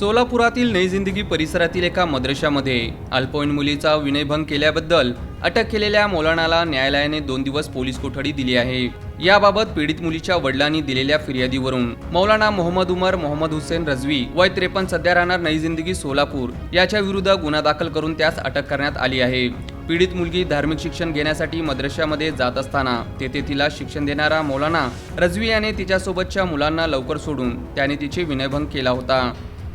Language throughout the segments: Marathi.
सोलापुरातील नई जिंदगी परिसरातील एका मद्रशामध्ये अल्पवयीन मुलीचा विनयभंग केल्याबद्दल अटक केलेल्या मौलानाला न्यायालयाने 2 दिवस पोलीस कोठडी दिली आहे। याबाबत पीडित मुलीच्या वडिलांनी दिलेल्या फिर्यादीवरून मौलाना मोहम्मद उमर मोहम्मद हुसेन रजवी वय 53 सध्या राहणार नई जिंदगी सोलापूर याच्या विरुद्ध गुन्हा दाखल करून त्यास अटक करण्यात आली आहे। पीडित मुलगी धार्मिक शिक्षण घेण्यासाठी मद्रशामध्ये जात असताना तेथे तिला शिक्षण देणारा मौलाना रजवी याने तिच्यासोबतच्या मुलांना लवकर सोडून त्याने तिचे विनयभंग केला होता।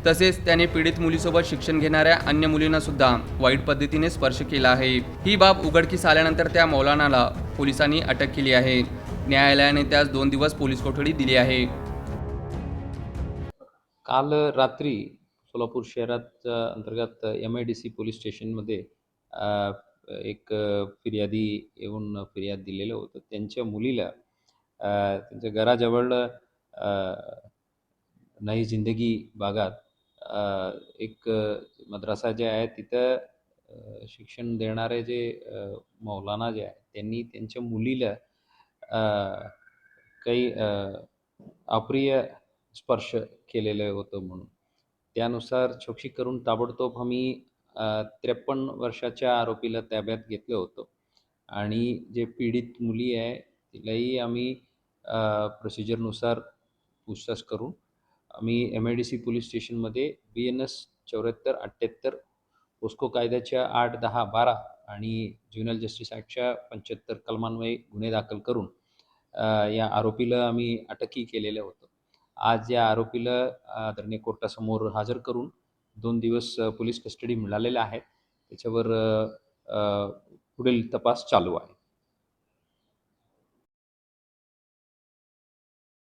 तसेच त्याने पीडित मुलीसोबत शिक्षण घेणाऱ्या अन्य मुलींना सुद्धा वाईट पद्धतीने स्पर्श केला आहे। ही बाब उघडकीस आल्यानंतर त्या मौलानाला पोलिसांनी अटक केली आहे। न्यायालयाने त्यास 2 दिवस पोलीस कोठडी दिली आहे। काल रात्री सोलापूर शहरात अंतर्गत MIDC पोलीस स्टेशनमध्ये एक फिर्यादी येऊन फिर्याद दिलेलं होतं। त्यांच्या मुलीला त्यांच्या घराजवळ नई जिंदगी भागात एक मद्रासा जे आहे तिथं शिक्षण देणारे जे मौलाना जे आहे त्यांनी त्यांच्या मुलीला काही अप्रिय स्पर्श केलेलं होतं म्हणून त्यानुसार चौकशी करून ताबडतोब आम्ही 53 वर्षाच्या आरोपीला ताब्यात घेतलं होतं आणि जे पीडित मुली आहे तिलाही आम्ही प्रोसिजरनुसार पूछताछ करून आम्ही MIDC पोलीस स्टेशनमध्ये BNS 7478 पोस्को कायद्याच्या 8, 10, 12 आणि ज्युव्हनाईल जस्टिस ॲक्टच्या 75 कलमान्वये गुन्हे दाखल करून या आरोपीला आम्ही अटकही केलेलं होतं। आज या आरोपीला आदरणीय कोर्टासमोर हजर करून 2 दिवस पोलीस कस्टडी मिळालेल्या आहेत। त्याच्यावर पुढील तपास चालू आहे।